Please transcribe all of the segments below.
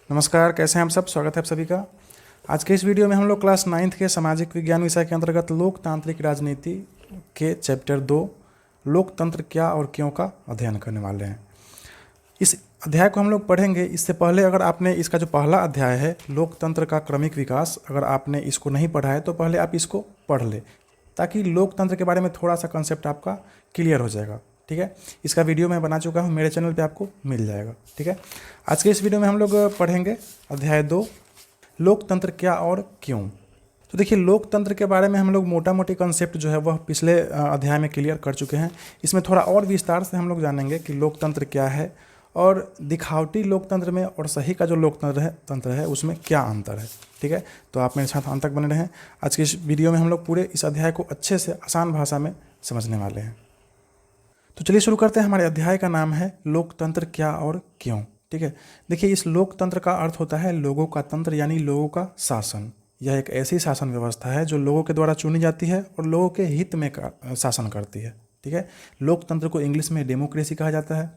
नमस्कार, कैसे हैं आप सब। स्वागत है आप सभी का। आज के इस वीडियो में हम लोग क्लास 9th के सामाजिक विज्ञान विषय के अंतर्गत लोकतांत्रिक राजनीति के चैप्टर 2 लोकतंत्र क्या और क्यों का अध्ययन करने वाले हैं। इस अध्याय को हम लोग पढ़ेंगे। इससे पहले अगर आपने इसका जो पहला अध्याय है लोकतंत्र का क्रमिक विकास, अगर आपने इसको नहीं पढ़ा है तो पहले आप इसको पढ़ ले, ताकि लोकतंत्र के बारे में थोड़ा सा कंसेप्ट आपका क्लियर हो जाएगा। ठीक है, इसका वीडियो मैं बना चुका हूँ, मेरे चैनल पे आपको मिल जाएगा। ठीक है, आज के इस वीडियो में हम लोग पढ़ेंगे अध्याय 2 लोकतंत्र क्या और क्यों। तो देखिए, लोकतंत्र के बारे में हम लोग मोटा मोटी कंसेप्ट जो है वह पिछले अध्याय में क्लियर कर चुके हैं। इसमें थोड़ा और विस्तार से हम लोग जानेंगे कि लोकतंत्र क्या है और दिखावटी लोकतंत्र में और सही का जो लोकतंत्र है उसमें क्या अंतर है। ठीक है, तो आप मेरे साथ अंत तक बने रहें। आज के इस वीडियो में हम लोग पूरे इस अध्याय को अच्छे से आसान भाषा में समझने वाले हैं। तो चलिए शुरू करते हैं। हमारे अध्याय का नाम है लोकतंत्र क्या और क्यों। ठीक है, देखिए, इस लोकतंत्र का अर्थ होता है लोगों का तंत्र, यानी लोगों का शासन। यह एक ऐसी शासन व्यवस्था है जो लोगों के द्वारा चुनी जाती है और लोगों के हित में शासन करती है। ठीक है, लोकतंत्र को इंग्लिश में डेमोक्रेसी कहा जाता है।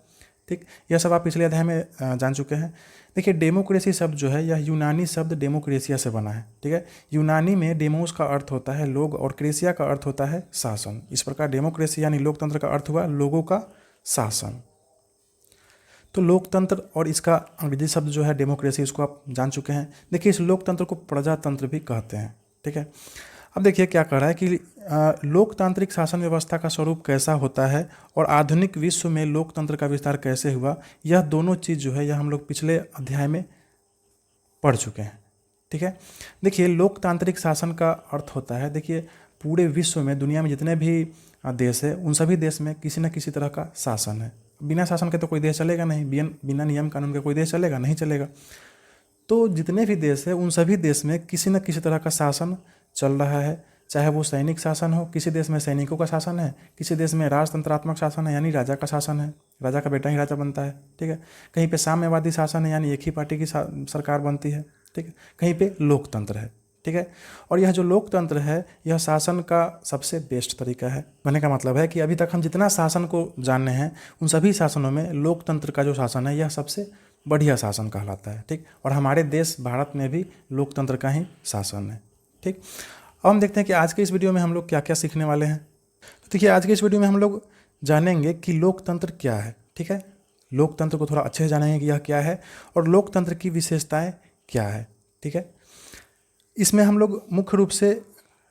ठीक, यह सब आप पिछले अध्याय में जान चुके हैं। देखिए, डेमोक्रेसी शब्द जो है यह यूनानी शब्द डेमोक्रेसिया से बना है। ठीक है, यूनानी में डेमोस का अर्थ होता है लोग और क्रेसिया का अर्थ होता है शासन। इस प्रकार डेमोक्रेसी यानी लोकतंत्र का अर्थ हुआ लोगों का शासन। तो लोकतंत्र और इसका अंग्रेजी शब्द जो है डेमोक्रेसी, इसको आप जान चुके हैं। देखिए, इस लोकतंत्र को प्रजातंत्र भी कहते हैं। ठीक है, अब देखिए क्या कह रहा है कि लोकतांत्रिक शासन व्यवस्था का स्वरूप कैसा होता है और आधुनिक विश्व में लोकतंत्र का विस्तार कैसे हुआ। यह दोनों चीज़ जो है यह हम लोग पिछले अध्याय में पढ़ चुके हैं। ठीक है, देखिए, लोकतांत्रिक शासन का अर्थ होता है, देखिए, पूरे विश्व में दुनिया में जितने भी देश है उन सभी देश में किसी न किसी तरह का शासन है। बिना शासन के तो कोई देश चलेगा नहीं, बिना नियम कानून के कोई देश चलेगा नहीं चलेगा। तो जितने भी देश है उन सभी देश में किसी न किसी तरह का शासन चल रहा है, चाहे वो सैनिक शासन हो, किसी देश में सैनिकों का शासन है, किसी देश में राजतंत्रात्मक शासन है यानी राजा का शासन है, राजा का बेटा ही राजा बनता है। ठीक है, कहीं पे साम्यवादी शासन है यानी एक ही पार्टी की सरकार बनती है। ठीक है, कहीं पे लोकतंत्र है। ठीक है, और यह जो लोकतंत्र है यह शासन का सबसे बेस्ट तरीका है। कहने का मतलब है कि अभी तक हम जितना शासन को जाने हैं उन सभी शासनों में लोकतंत्र का जो शासन है यह सबसे बढ़िया शासन कहलाता है। ठीक, और हमारे देश भारत में भी लोकतंत्र का ही शासन है। ठीक, अब हम देखते हैं कि आज के इस वीडियो में हम लोग क्या क्या सीखने वाले हैं। तो देखिए, आज के इस वीडियो में हम लोग जानेंगे कि लोकतंत्र क्या है। ठीक है, लोकतंत्र को थोड़ा अच्छे से जानेंगे कि यह क्या है और लोकतंत्र की विशेषताएं क्या है। ठीक है, इसमें हम लोग मुख्य रूप से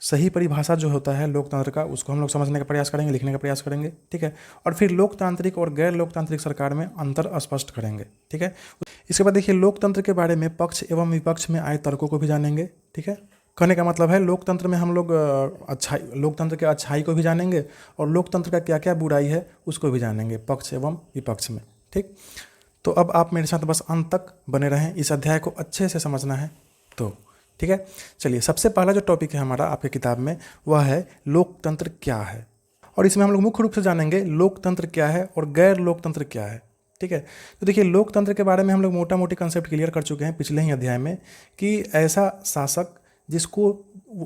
सही परिभाषा जो होता है लोकतंत्र का उसको हम लोग समझने का प्रयास करेंगे, लिखने का प्रयास करेंगे। ठीक है, और फिर लोकतांत्रिक और गैर लोकतांत्रिक सरकार में अंतर स्पष्ट करेंगे। ठीक है, इसके बाद देखिए, लोकतंत्र के बारे में पक्ष एवं विपक्ष में आए तर्कों को भी जानेंगे। ठीक है, कहने का मतलब है लोकतंत्र में हम लोग लोकतंत्र के अच्छाई को भी जानेंगे और लोकतंत्र का क्या क्या बुराई है उसको भी जानेंगे पक्ष एवं विपक्ष में। ठीक, तो अब आप मेरे साथ बस अंत तक बने रहें, इस अध्याय को अच्छे से समझना है तो। ठीक है, चलिए, सबसे पहला जो टॉपिक है हमारा आपके किताब में वह है लोकतंत्र क्या है, और इसमें हम लोग मुख्य रूप से जानेंगे लोकतंत्र क्या है और गैर लोकतंत्र क्या है। ठीक है, तो देखिए, लोकतंत्र के बारे में हम लोग मोटा मोटी कंसेप्ट क्लियर कर चुके हैं पिछले ही अध्याय में कि ऐसा शासक जिसको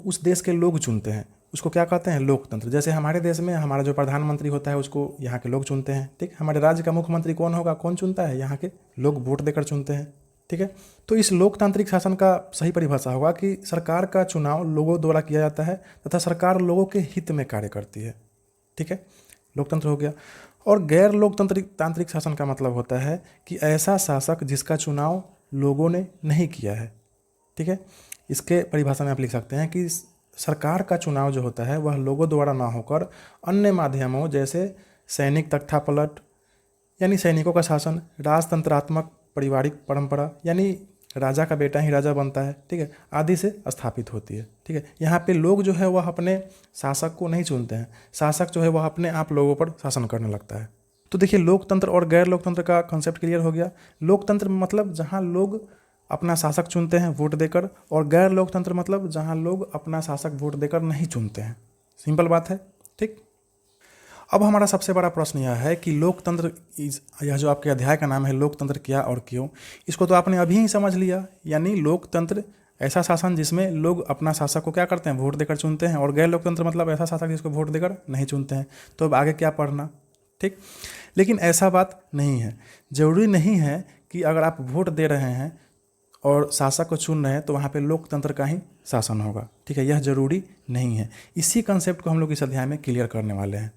उस देश के लोग चुनते हैं उसको क्या कहते हैं, लोकतंत्र। जैसे हमारे देश में हमारा जो प्रधानमंत्री होता है उसको यहाँ के लोग चुनते हैं। ठीक, हमारे राज्य का मुख्यमंत्री कौन होगा, कौन चुनता है, यहाँ के लोग वोट देकर चुनते हैं। ठीक है, तो इस लोकतांत्रिक शासन का सही परिभाषा होगा कि सरकार का चुनाव लोगों द्वारा किया जाता है तथा सरकार लोगों के हित में कार्य करती है। ठीक है, लोकतंत्र हो गया। और गैर लोकतांत्रिक शासन का मतलब होता है कि ऐसा शासक जिसका चुनाव लोगों ने नहीं किया है। ठीक है, इसके परिभाषा में आप लिख सकते हैं कि सरकार का चुनाव जो होता है वह लोगों द्वारा ना होकर अन्य माध्यमों जैसे सैनिक तख्तापलट यानी सैनिकों का शासन, राजतंत्रात्मक पारिवारिक परंपरा यानी राजा का बेटा ही राजा बनता है, ठीक है, आदि से स्थापित होती है। ठीक है, यहाँ पे लोग जो है वह अपने शासक को नहीं चुनते हैं, शासक जो है वह अपने आप लोगों पर शासन करने लगता है। तो देखिए, लोकतंत्र और गैर लोकतंत्र का कॉन्सेप्ट क्लियर हो गया। लोकतंत्र मतलब जहाँ लोग अपना शासक चुनते हैं वोट देकर, और गैर लोकतंत्र मतलब जहाँ लोग अपना शासक वोट देकर नहीं चुनते हैं। सिंपल बात है। ठीक, अब हमारा सबसे बड़ा प्रश्न यह है कि लोकतंत्र, यह जो आपके अध्याय का नाम है लोकतंत्र क्या और क्यों, इसको तो आपने अभी ही समझ लिया, यानी लोकतंत्र ऐसा शासन जिसमें लोग अपना शासक को क्या करते हैं, वोट देकर चुनते हैं, और गैर लोकतंत्र मतलब ऐसा शासक जिसको वोट देकर नहीं चुनते हैं। तो अब आगे क्या पढ़ना। ठीक, लेकिन ऐसा बात नहीं है, ज़रूरी नहीं है कि अगर आप वोट दे रहे हैं और शासक को चुन रहे हैं तो वहाँ पे लोकतंत्र का ही शासन होगा। ठीक है, यह जरूरी नहीं है। इसी कंसेप्ट को हम लोग इस अध्याय में क्लियर करने वाले हैं।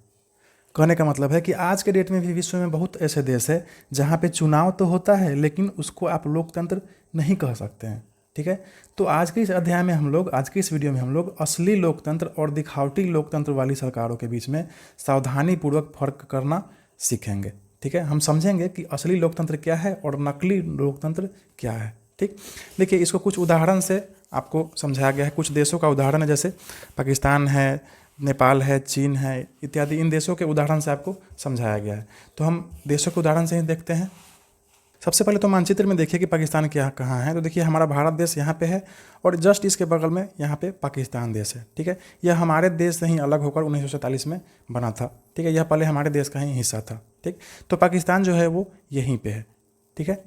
कहने का मतलब है कि आज के डेट में भी विश्व में बहुत ऐसे देश है जहाँ पे चुनाव तो होता है लेकिन उसको आप लोकतंत्र नहीं कह सकते हैं। ठीक है, तो आज के इस अध्याय में हम लोग, आज के इस वीडियो में हम लोग असली लोकतंत्र और दिखावटी लोकतंत्र वाली सरकारों के बीच में सावधानीपूर्वक फर्क करना सीखेंगे। ठीक है, हम समझेंगे कि असली लोकतंत्र क्या है और नकली लोकतंत्र क्या है। ठीक, देखिए इसको कुछ उदाहरण से आपको समझाया गया है। कुछ देशों का उदाहरण है, जैसे पाकिस्तान है, नेपाल है, चीन है इत्यादि। इन देशों के उदाहरण से आपको समझाया गया है। तो हम देशों के उदाहरण से ही देखते हैं। सबसे पहले तो मानचित्र में देखिए कि पाकिस्तान क्या कहाँ है। तो देखिए हमारा भारत देश यहाँ पे है और जस्ट इसके बगल में यहाँ पे पाकिस्तान देश है। ठीक है, यह हमारे देश से ही अलग होकर 1947 में बना था। ठीक है, यह पहले हमारे देश का ही हिस्सा था। ठीक, तो पाकिस्तान जो है वो यहीं पे है। ठीक है,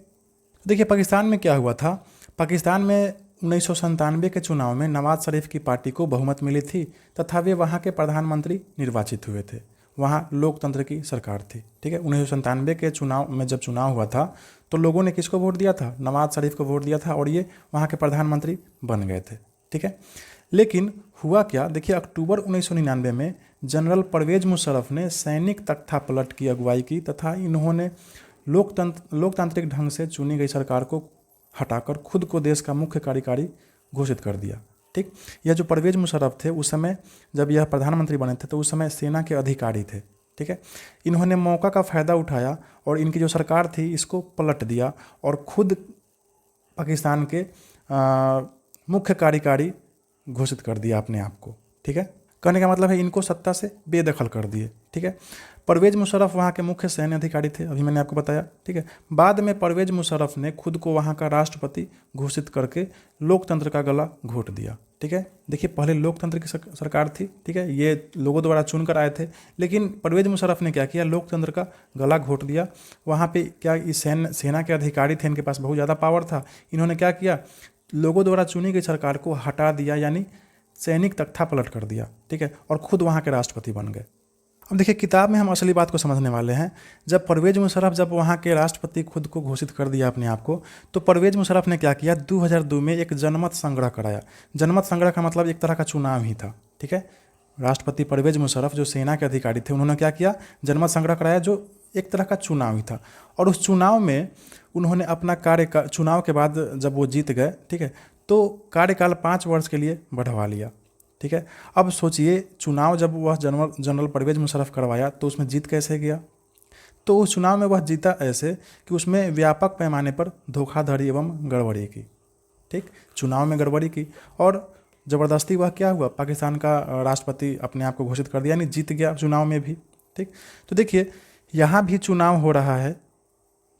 देखिए पाकिस्तान में क्या हुआ था। पाकिस्तान में 1997 के चुनाव में नवाज शरीफ की पार्टी को बहुमत मिली थी तथा वे वहाँ के प्रधानमंत्री निर्वाचित हुए थे। वहाँ लोकतंत्र की सरकार थी। ठीक है, 1997 के चुनाव में जब चुनाव हुआ था तो लोगों ने किसको वोट दिया था? नवाज शरीफ को वोट दिया था और ये वहाँ के प्रधानमंत्री बन गए थे। ठीक है, लेकिन हुआ क्या, देखिए अक्टूबर 1999 में जनरल परवेज मुशर्रफ ने सैनिक तख्तापलट की अगुवाई की तथा इन्होंने लोकतांत्रिक ढंग से चुनी गई सरकार को हटाकर खुद को देश का मुख्य कार्यकारी घोषित कर दिया। ठीक, यह जो परवेज मुशर्रफ थे उस समय जब यह प्रधानमंत्री बने थे तो उस समय सेना के अधिकारी थे। ठीक है, इन्होंने मौका का फ़ायदा उठाया और इनकी जो सरकार थी इसको पलट दिया और खुद पाकिस्तान के मुख्य कार्यकारी घोषित कर दिया अपने आप को। ठीक है, कहने का मतलब है इनको सत्ता से बेदखल कर दिए। ठीक है, परवेज मुशर्रफ वहाँ के मुख्य सैन्य अधिकारी थे, अभी मैंने आपको बताया। ठीक है, बाद में परवेज मुशर्रफ ने खुद को वहाँ का राष्ट्रपति घोषित करके लोकतंत्र का गला घोट दिया। ठीक है, देखिए पहले लोकतंत्र की सरकार थी। ठीक है, ये लोगों द्वारा चुनकर आए थे, लेकिन परवेज मुशर्रफ ने क्या किया? लोकतंत्र का गला घोट दिया। वहाँ पे क्या इस सेना के अधिकारी थे, इनके पास बहुत ज़्यादा पावर था। इन्होंने क्या किया? लोगों द्वारा चुनी गई सरकार को हटा दिया, यानी सैनिक तख्तापलट कर दिया। ठीक है, और खुद वहाँ के राष्ट्रपति बन गए। अब देखिए किताब में हम असली बात को समझने वाले हैं। जब परवेज मुशर्रफ जब वहाँ के राष्ट्रपति खुद को घोषित कर दिया अपने आप को, तो परवेज मुशर्रफ ने क्या किया? 2002 में एक जनमत संग्रह कराया। जनमत संग्रह का मतलब एक तरह का चुनाव ही था। ठीक है, राष्ट्रपति परवेज मुशर्रफ जो सेना के अधिकारी थे उन्होंने क्या किया? जनमत संग्रह कराया जो एक तरह का चुनाव ही था। और उस चुनाव में उन्होंने अपना चुनाव के बाद जब वो जीत गए, ठीक है, तो कार्यकाल 5 वर्ष के लिए बढ़वा लिया। ठीक है, अब सोचिए चुनाव जब वह जनरल परवेज मुशर्रफ करवाया तो उसमें जीत कैसे गया? तो उस चुनाव में वह जीता ऐसे कि उसमें व्यापक पैमाने पर धोखाधड़ी एवं गड़बड़ी की। ठीक, चुनाव में गड़बड़ी की और ज़बरदस्ती वह क्या हुआ? पाकिस्तान का राष्ट्रपति अपने आप को घोषित कर दिया, यानी जीत गया चुनाव में भी। ठीक, तो देखिए यहाँ भी चुनाव हो रहा है।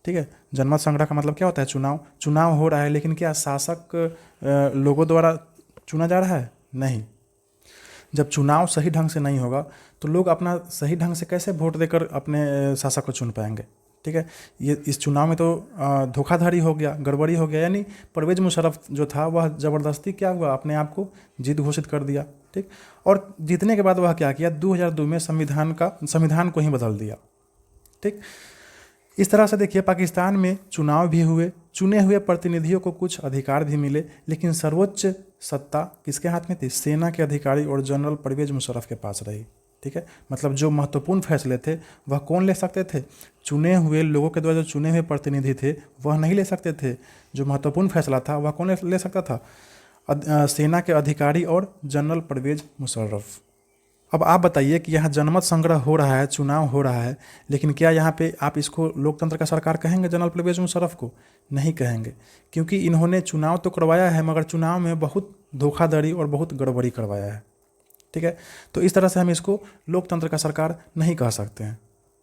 ठीक है, जनमत संग्रह का मतलब क्या होता है? चुनाव हो रहा है, लेकिन क्या शासक लोगों द्वारा चुना जा रहा है? नहीं। जब चुनाव सही ढंग से नहीं होगा तो लोग अपना सही ढंग से कैसे वोट देकर अपने शासक को चुन पाएंगे? ठीक है, ये इस चुनाव में तो धोखाधड़ी हो गया, गड़बड़ी हो गया, यानी परवेज मुशर्रफ जो था वह ज़बरदस्ती क्या हुआ? अपने आप को जीत घोषित कर दिया। ठीक, और जीतने के बाद वह क्या किया? 2002 में संविधान को ही बदल दिया। ठीक, इस तरह से देखिए पाकिस्तान में चुनाव भी हुए, चुने हुए प्रतिनिधियों को कुछ अधिकार भी मिले, लेकिन सर्वोच्च सत्ता किसके हाथ में थी? सेना के अधिकारी और जनरल परवेज मुशर्रफ के पास रही। ठीक है, मतलब जो महत्वपूर्ण फैसले थे वह कौन ले सकते थे? चुने हुए लोगों के द्वारा जो चुने हुए प्रतिनिधि थे वह नहीं ले सकते थे। जो महत्वपूर्ण फैसला था वह कौन ले सकता था? सेना के अधिकारी और जनरल परवेज मुशर्रफ। अब आप बताइए कि यहाँ जनमत संग्रह हो रहा है, चुनाव हो रहा है, लेकिन क्या यहाँ पे आप इसको लोकतंत्र का सरकार कहेंगे जनरल परवेज मुशर्रफ को? नहीं कहेंगे, क्योंकि इन्होंने चुनाव तो करवाया है मगर चुनाव में बहुत धोखाधड़ी और बहुत गड़बड़ी करवाया है। ठीक है, तो इस तरह से हम इसको लोकतंत्र का सरकार नहीं कह सकते हैं।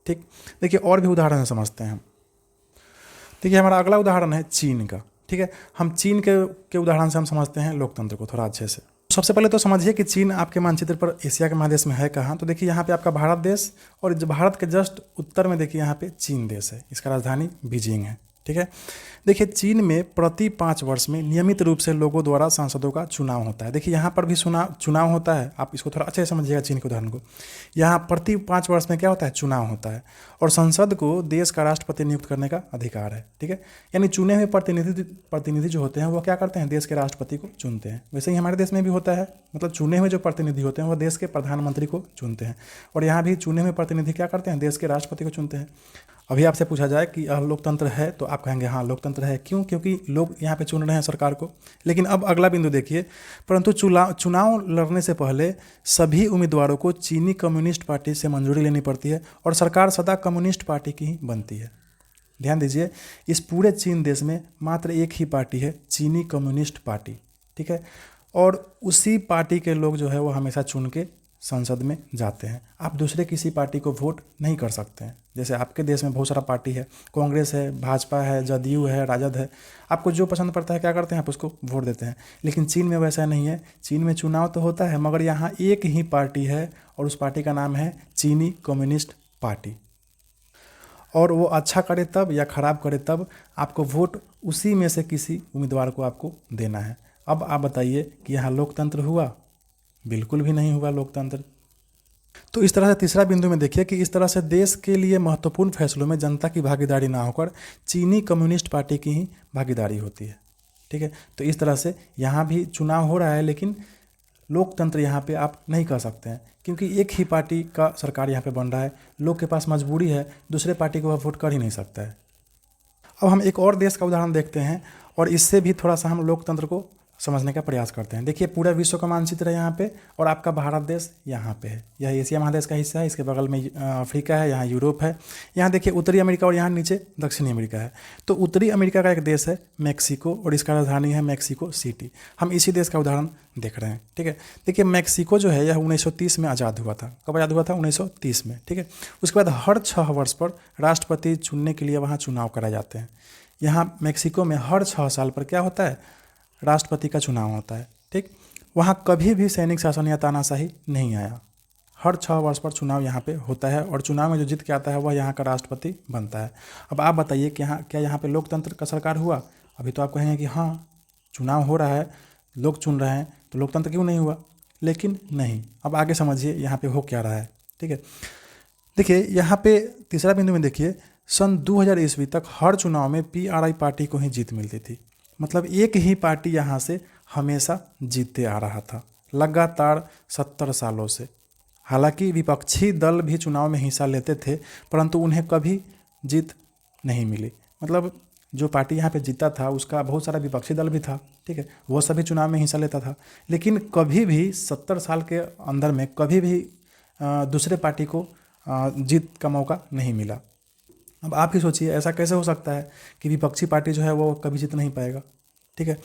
ठीक, देखिए और भी उदाहरण समझते हैं। देखिए हमारा अगला उदाहरण है चीन का। ठीक है, हम चीन के उदाहरण से हम समझते हैं लोकतंत्र को थोड़ा अच्छे से। सबसे पहले तो समझिए कि चीन आपके मानचित्र पर एशिया के महादेश में है कहाँ? तो देखिए यहाँ पे आपका भारत देश और भारत के जस्ट उत्तर में देखिए यहाँ पे चीन देश है। इसका राजधानी बीजिंग है। ठीक है। देखिए चीन में प्रति 5 वर्ष में नियमित रूप से लोगों द्वारा सांसदों का चुनाव होता है। देखिए यहाँ पर भी चुनाव होता है, आप इसको थोड़ा अच्छे से समझिएगा चीन के उदाहरण को। यहाँ प्रति 5 वर्ष में क्या होता है, चुनाव होता है, और संसद को देश का राष्ट्रपति नियुक्त करने का अधिकार है। ठीक है, यानी चुने हुए प्रतिनिधि जो होते हैं वो क्या करते हैं, देश के राष्ट्रपति को चुनते हैं। वैसे ही हमारे देश में भी होता है, मतलब चुने हुए जो प्रतिनिधि होते हैं वो देश के प्रधानमंत्री को चुनते हैं, और यहाँ भी चुने हुए प्रतिनिधि क्या करते हैं, देश के राष्ट्रपति को चुनते हैं। अभी आपसे पूछा जाए कि लोकतंत्र है, तो आप कहेंगे हाँ लोकतंत्र है। क्यों? क्योंकि लोग यहाँ पे चुन रहे हैं सरकार को। लेकिन अब अगला बिंदु देखिए, परंतु चुनाव लड़ने से पहले सभी उम्मीदवारों को चीनी कम्युनिस्ट पार्टी से मंजूरी लेनी पड़ती है, और सरकार सदा कम्युनिस्ट पार्टी की ही बनती है। ध्यान दीजिए, इस पूरे चीन देश में मात्र एक ही पार्टी है, चीनी कम्युनिस्ट पार्टी। ठीक है, और उसी पार्टी के लोग जो है वो हमेशा चुन के संसद में जाते हैं। आप दूसरे किसी पार्टी को वोट नहीं कर सकते हैं। जैसे आपके देश में बहुत सारा पार्टी है, कांग्रेस है, भाजपा है, जदयू है, राजद है, आपको जो पसंद पड़ता है क्या करते हैं, आप उसको वोट देते हैं। लेकिन चीन में वैसा नहीं है। चीन में चुनाव तो होता है, मगर यहाँ एक ही पार्टी है, और उस पार्टी का नाम है चीनी कम्युनिस्ट पार्टी। और वो अच्छा करे तब या खराब करे तब आपको वोट उसी में से किसी उम्मीदवार को आपको देना है। अब आप बताइए कि यहाँ लोकतंत्र हुआ? बिल्कुल भी नहीं हुआ लोकतंत्र। तो इस तरह से तीसरा बिंदु में देखिए कि इस तरह से देश के लिए महत्वपूर्ण फैसलों में जनता की भागीदारी ना होकर चीनी कम्युनिस्ट पार्टी की ही भागीदारी होती है। ठीक है, तो इस तरह से यहाँ भी चुनाव हो रहा है, लेकिन लोकतंत्र यहाँ पे आप नहीं कह सकते हैं, क्योंकि एक ही पार्टी का सरकार यहाँ पे बन रहा है। लोग के पास मजबूरी है, दूसरे पार्टी को वह वोट कर ही नहीं सकता है। अब हम एक और देश का उदाहरण देखते हैं, और इससे भी थोड़ा सा हम लोकतंत्र को समझने का प्रयास करते हैं। देखिए पूरा विश्व का मानचित्र है यहाँ पे, और आपका भारत देश यहाँ पे है। यह एशिया महादेश का हिस्सा है, इसके बगल में अफ्रीका है, यहाँ यूरोप है, यहाँ देखिए उत्तरी अमेरिका, और यहाँ नीचे दक्षिणी अमेरिका है। तो उत्तरी अमेरिका का एक देश है मैक्सिको, और इसका राजधानी है मैक्सिको सिटी। हम इसी देश का उदाहरण देख रहे हैं। ठीक है, देखिए मैक्सिको जो है यह 1930 में आज़ाद हुआ था। कब आज़ाद हुआ था? 1930 में। ठीक है, उसके बाद हर 6 वर्ष पर राष्ट्रपति चुनने के लिए वहाँ चुनाव कराए जाते हैं। यहाँ मैक्सिको में हर 6 साल पर क्या होता है, राष्ट्रपति का चुनाव होता है। ठीक, वहाँ कभी भी सैनिक शासन या तानाशाही नहीं आया। हर 6 वर्ष पर चुनाव यहाँ पे होता है, और चुनाव में जो जीत के आता है वह यहाँ का राष्ट्रपति बनता है। अब आप बताइए कि क्या यहाँ पे लोकतंत्र का सरकार हुआ? अभी तो आप कहेंगे कि हाँ चुनाव हो रहा है, लोग चुन रहे हैं, तो लोकतंत्र क्यों नहीं हुआ? लेकिन नहीं। अब आगे समझिए यहाँ पे हो क्या रहा है। ठीक है, देखिए यहाँ पे तीसरा बिंदु में देखिए, सन 2000 ईस्वी तक हर चुनाव में PRI पार्टी को ही जीत मिलती थी। मतलब एक ही पार्टी यहाँ से हमेशा जीतते आ रहा था लगातार 70 सालों से। हालांकि विपक्षी दल भी चुनाव में हिस्सा लेते थे, परंतु उन्हें कभी जीत नहीं मिली। मतलब जो पार्टी यहाँ पे जीता था उसका बहुत सारा विपक्षी दल भी था। ठीक है, वो सभी चुनाव में हिस्सा लेता था, लेकिन कभी भी 70 साल के अंदर में कभी भी दूसरे पार्टी को जीत का मौका नहीं मिला। अब आप ही सोचिए ऐसा कैसे हो सकता है कि विपक्षी पार्टी जो है वो कभी जीत नहीं पाएगा। ठीक है,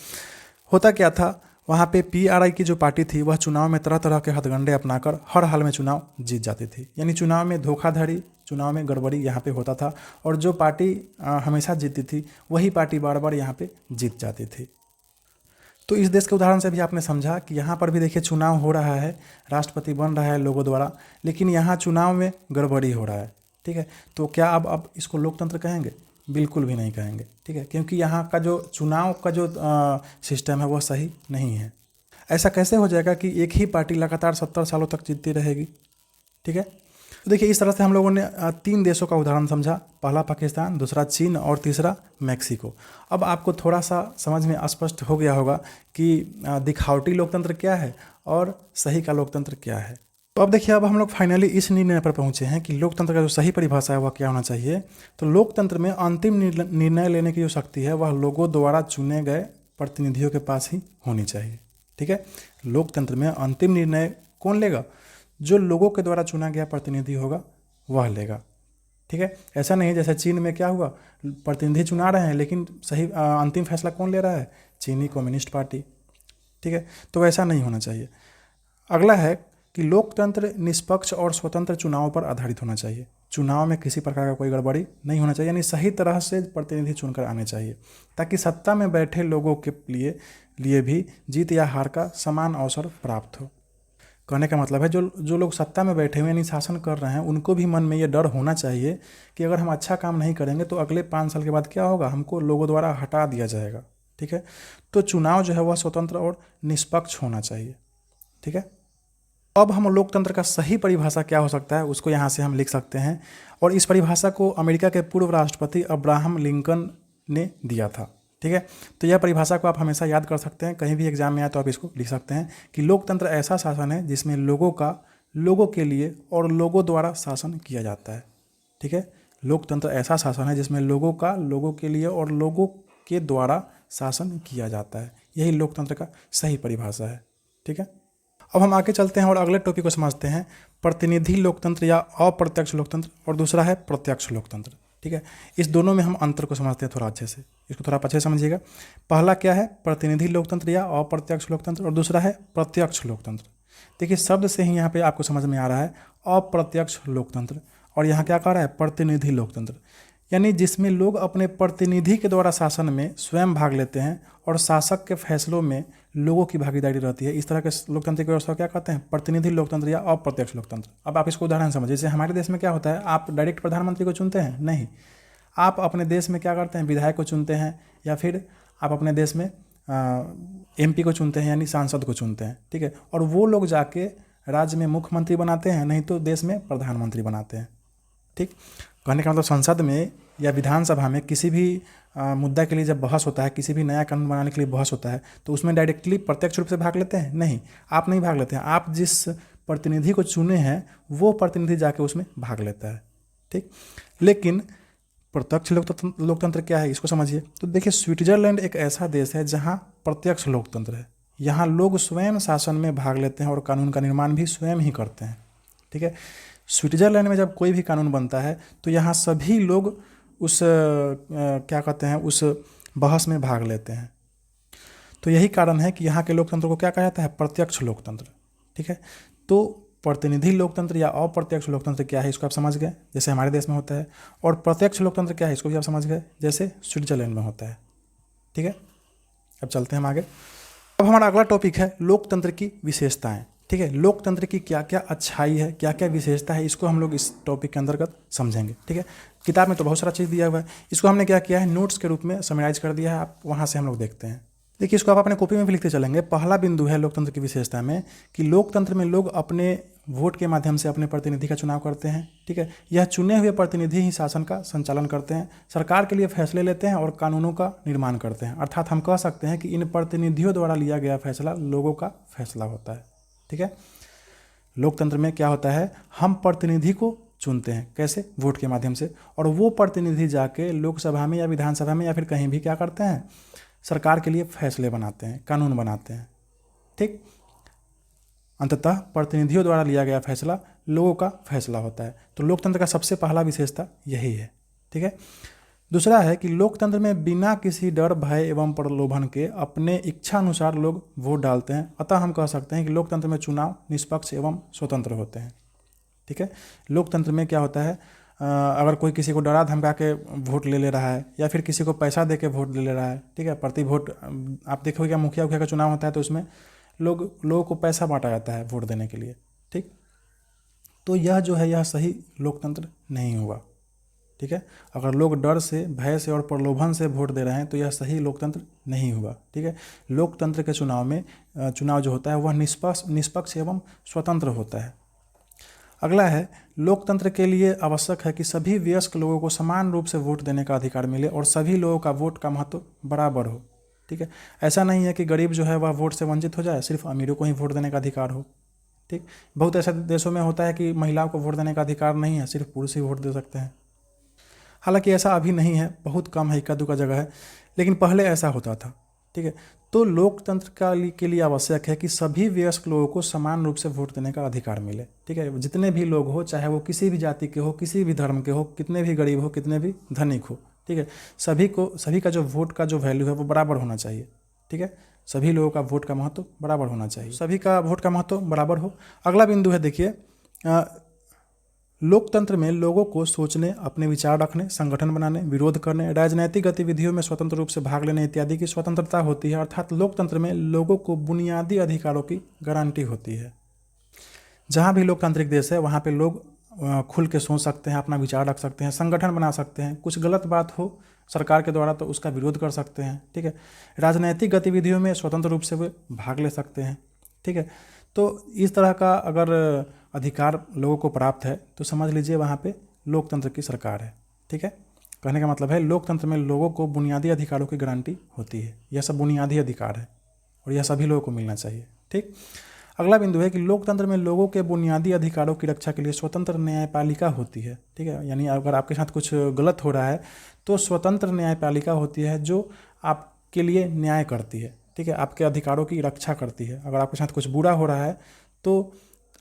होता क्या था, वहाँ पे PRI की जो पार्टी थी वह चुनाव में तरह तरह के हथकंडे अपनाकर हर हाल में चुनाव जीत जाती थी। यानी चुनाव में धोखाधड़ी, चुनाव में गड़बड़ी यहाँ पे होता था, और जो पार्टी हमेशा जीतती थी वही पार्टी बार बार यहाँ पे जीत जाती थी। तो इस देश के उदाहरण से भी आपने समझा कि यहाँ पर भी देखिए चुनाव हो रहा है, राष्ट्रपति बन रहा है लोगों द्वारा, लेकिन यहाँ चुनाव में गड़बड़ी हो रहा है। ठीक है, तो क्या अब इसको लोकतंत्र कहेंगे? बिल्कुल भी नहीं कहेंगे। ठीक है, क्योंकि यहाँ का जो चुनाव का जो सिस्टम है वह सही नहीं है। ऐसा कैसे हो जाएगा कि एक ही पार्टी लगातार 70 सालों तक जीतती रहेगी? ठीक है, तो देखिए इस तरह से हम लोगों ने 3 देशों का उदाहरण समझा, पहला पाकिस्तान, दूसरा चीन, और तीसरा मैक्सिको। अब आपको थोड़ा सा समझ में स्पष्ट हो गया होगा कि दिखावटी लोकतंत्र क्या है और सही का लोकतंत्र क्या है। तो अब देखिए, अब हम लोग फाइनली इस निर्णय पर पहुंचे हैं कि लोकतंत्र का जो सही परिभाषा है वह क्या होना चाहिए। तो लोकतंत्र में अंतिम निर्णय लेने की जो शक्ति है वह लोगों द्वारा चुने गए प्रतिनिधियों के पास ही होनी चाहिए। ठीक है, लोकतंत्र में अंतिम निर्णय कौन लेगा? जो लोगों के द्वारा चुना गया प्रतिनिधि होगा वह लेगा। ठीक है, ऐसा नहीं जैसे चीन में क्या हुआ, प्रतिनिधि चुना रहे हैं लेकिन सही अंतिम फैसला कौन ले रहा है? चीनी कम्युनिस्ट पार्टी। ठीक है, तो ऐसा नहीं होना चाहिए। अगला है कि लोकतंत्र निष्पक्ष और स्वतंत्र चुनाव पर आधारित होना चाहिए। चुनाव में किसी प्रकार का कोई गड़बड़ी नहीं होना चाहिए, यानी सही तरह से प्रतिनिधि चुनकर आने चाहिए, ताकि सत्ता में बैठे लोगों के लिए भी जीत या हार का समान अवसर प्राप्त हो। कहने का मतलब है जो जो लोग सत्ता में बैठे हुए यानी शासन कर रहे हैं, उनको भी मन में ये डर होना चाहिए कि अगर हम अच्छा काम नहीं करेंगे तो अगले 5 साल के बाद क्या होगा, हमको लोगों द्वारा हटा दिया जाएगा। ठीक है, तो चुनाव जो है वह स्वतंत्र और निष्पक्ष होना चाहिए। ठीक है, अब हम लोकतंत्र का सही परिभाषा क्या हो सकता है उसको यहाँ से हम लिख सकते हैं, और इस परिभाषा को अमेरिका के पूर्व राष्ट्रपति अब्राहम लिंकन ने दिया था। ठीक है, तो यह परिभाषा को आप हमेशा याद कर सकते हैं, कहीं भी एग्जाम में आए तो आप इसको लिख सकते हैं कि लोकतंत्र ऐसा शासन है जिसमें लोगों के लिए और लोगों द्वारा शासन किया जाता है। ठीक है, लोकतंत्र ऐसा शासन है जिसमें लोगों के लिए और लोगों के द्वारा शासन किया जाता है। यही लोकतंत्र का सही परिभाषा है। ठीक है, अब हम आगे चलते हैं और अगले टॉपिक को समझते हैं, प्रतिनिधि लोकतंत्र या अप्रत्यक्ष लोकतंत्र, और दूसरा है प्रत्यक्ष लोकतंत्र। ठीक है, इस दोनों में हम अंतर को समझते हैं थोड़ा अच्छे से, इसको थोड़ा अच्छे से समझिएगा। पहला क्या है, प्रतिनिधि लोकतंत्र या अप्रत्यक्ष लोकतंत्र, और दूसरा है प्रत्यक्ष लोकतंत्र। देखिए शब्द से ही यहाँ पे आपको समझ में आ रहा है अप्रत्यक्ष लोकतंत्र, और यहाँ क्या कह रहा है, प्रतिनिधि लोकतंत्र, यानी जिसमें लोग अपने प्रतिनिधि के द्वारा शासन में स्वयं भाग लेते हैं और शासक के फैसलों में लोगों की भागीदारी रहती है। इस तरह के लोकतांत्रिक व्यवस्था क्या कहते हैं, प्रतिनिधि लोकतंत्र या अप्रत्यक्ष लोकतंत्र। अब आप इसको उदाहरण समझिए, जैसे हमारे देश में क्या होता है, आप डायरेक्ट प्रधानमंत्री को चुनते हैं, नहीं, आप अपने देश में क्या करते हैं, विधायक को चुनते हैं, या फिर आप अपने देश में MP को चुनते हैं, यानी सांसद को चुनते हैं। ठीक है, और वो लोग जाके राज्य में मुख्यमंत्री बनाते हैं, नहीं तो देश में प्रधानमंत्री बनाते हैं। ठीक, कहने का मतलब संसद में या विधानसभा में किसी भी मुद्दा के लिए जब बहस होता है, किसी भी नया कानून बनाने के लिए बहस होता है, तो उसमें डायरेक्टली प्रत्यक्ष रूप से भाग लेते हैं, नहीं, आप नहीं भाग लेते हैं। आप जिस प्रतिनिधि को चुने हैं वो प्रतिनिधि जाके उसमें भाग लेता है। ठीक, लेकिन प्रत्यक्ष लोकतंत्र क्या है, इसको समझिए। तो देखिए स्विट्जरलैंड एक ऐसा देश है जहाँ प्रत्यक्ष लोकतंत्र है। यहाँ लोग स्वयं शासन में भाग लेते हैं और कानून का निर्माण भी स्वयं ही करते हैं। ठीक है, स्विट्जरलैंड में जब कोई भी कानून बनता है तो यहाँ सभी लोग उस क्या कहते हैं, उस बहस में भाग लेते हैं। तो यही कारण है कि यहाँ के लोकतंत्र को क्या कहा जाता है, प्रत्यक्ष लोकतंत्र। ठीक है, तो प्रतिनिधि लोकतंत्र या अप्रत्यक्ष लोकतंत्र क्या है इसको आप समझ गए, जैसे हमारे देश में होता है, और प्रत्यक्ष लोकतंत्र क्या है इसको भी आप समझ गए, जैसे स्विट्जरलैंड में होता है। ठीक है, अब चलते हैं हम आगे। अब हमारा अगला टॉपिक है लोकतंत्र की विशेषताएं। ठीक है, लोकतंत्र की क्या क्या अच्छाई है, क्या क्या विशेषता है, इसको हम लोग इस टॉपिक के अंतर्गत समझेंगे। ठीक है, किताब में तो बहुत सारा चीज़ दिया हुआ है, इसको हमने क्या किया है, नोट्स के रूप में समराइज कर दिया है, आप वहाँ से हम लोग देखते हैं। देखिए इसको आप अपने कॉपी में भी लिखते चलेंगे। पहला बिंदु है लोकतंत्र की विशेषता में कि लोकतंत्र में लोग अपने वोट के माध्यम से अपने प्रतिनिधि का चुनाव करते हैं। ठीक है, यह चुने हुए प्रतिनिधि ही शासन का संचालन करते हैं, सरकार के लिए फैसले लेते हैं और कानूनों का निर्माण करते हैं। अर्थात हम कह सकते हैं कि इन प्रतिनिधियों द्वारा लिया गया फैसला लोगों का फैसला होता है। ठीक है, लोकतंत्र में क्या होता है, हम प्रतिनिधि को चुनते हैं, कैसे, वोट के माध्यम से, और वो प्रतिनिधि जाके लोकसभा में या विधानसभा में या फिर कहीं भी क्या करते हैं, सरकार के लिए फैसले बनाते हैं, कानून बनाते हैं। ठीक, अंततः प्रतिनिधियों द्वारा लिया गया फैसला लोगों का फैसला होता है। तो लोकतंत्र का सबसे पहला विशेषता यही है। ठीक है, दूसरा है कि लोकतंत्र में बिना किसी डर, भय एवं प्रलोभन के अपने इच्छा अनुसार लोग वोट डालते हैं। अतः हम कह सकते हैं कि लोकतंत्र में चुनाव निष्पक्ष एवं स्वतंत्र होते हैं। ठीक है, लोकतंत्र में क्या होता है, अगर कोई किसी को डरा धमका के वोट ले रहा है या फिर किसी को पैसा दे के वोट ले रहा है, ठीक है, प्रति वोट आप देखोगे मुखिया का चुनाव होता है तो उसमें लोगों को पैसा बांटा जाता है वोट देने के लिए। ठीक, तो यह जो है यह सही लोकतंत्र नहीं हुआ। ठीक है, अगर लोग डर से, भय से और प्रलोभन से वोट दे रहे हैं तो यह सही लोकतंत्र नहीं हुआ। ठीक है, लोकतंत्र के चुनाव जो होता है वह निष्पक्ष एवं स्वतंत्र होता है। अगला है, लोकतंत्र के लिए आवश्यक है कि सभी वयस्क लोगों को समान रूप से वोट देने का अधिकार मिले और सभी लोगों का वोट का महत्व बराबर हो। ठीक है, ऐसा नहीं है कि गरीब जो है वह वोट से वंचित हो जाए, सिर्फ अमीरों को ही वोट देने का अधिकार हो। ठीक, बहुत ऐसे देशों में होता है कि महिलाओं को वोट देने का अधिकार नहीं है, सिर्फ पुरुष ही वोट दे सकते हैं। हालांकि ऐसा अभी नहीं है, बहुत कम है, इक्का दुक्का जगह है, लेकिन पहले ऐसा होता था। ठीक है, तो लोकतंत्र के लिए आवश्यक है कि सभी वयस्क लोगों को समान रूप से वोट देने का अधिकार मिले। ठीक है, जितने भी लोग हो, चाहे वो किसी भी जाति के हो, किसी भी धर्म के हो, कितने भी गरीब हो, कितने भी धनिक हो, ठीक है, सभी का जो वोट का जो वैल्यू है वो बराबर होना चाहिए। ठीक है, सभी लोगों का वोट का महत्व बराबर होना चाहिए, सभी का वोट का महत्व बराबर हो। अगला बिंदु है, देखिए लोकतंत्र में लोगों को सोचने, अपने विचार रखने, संगठन बनाने, विरोध करने, राजनैतिक गतिविधियों में स्वतंत्र रूप से भाग लेने इत्यादि की स्वतंत्रता होती है। अर्थात लोकतंत्र में लोगों को बुनियादी अधिकारों की गारंटी होती है। जहाँ भी लोकतांत्रिक देश है वहाँ पे लोग खुल के सोच सकते हैं, अपना विचार रख सकते हैं, संगठन बना सकते हैं, कुछ गलत बात हो सरकार के द्वारा तो उसका विरोध कर सकते हैं, ठीक है। राजनैतिक गतिविधियों में स्वतंत्र रूप से वे भाग ले सकते हैं, ठीक है। तो इस तरह का अगर अधिकार लोगों को प्राप्त है तो समझ लीजिए वहाँ पे लोकतंत्र की सरकार है, ठीक है। कहने का मतलब है लोकतंत्र में लोगों को बुनियादी अधिकारों की गारंटी होती है। यह सब बुनियादी अधिकार है और यह सभी लोगों को मिलना चाहिए, ठीक। अगला बिंदु है कि लोकतंत्र में लोगों के बुनियादी अधिकारों की रक्षा के लिए स्वतंत्र न्यायपालिका होती है, ठीक है। यानी अगर आपके साथ कुछ गलत हो रहा है तो स्वतंत्र न्यायपालिका होती है जो आपके लिए न्याय करती है, ठीक है, आपके अधिकारों की रक्षा करती है। अगर आपके साथ कुछ बुरा हो रहा है तो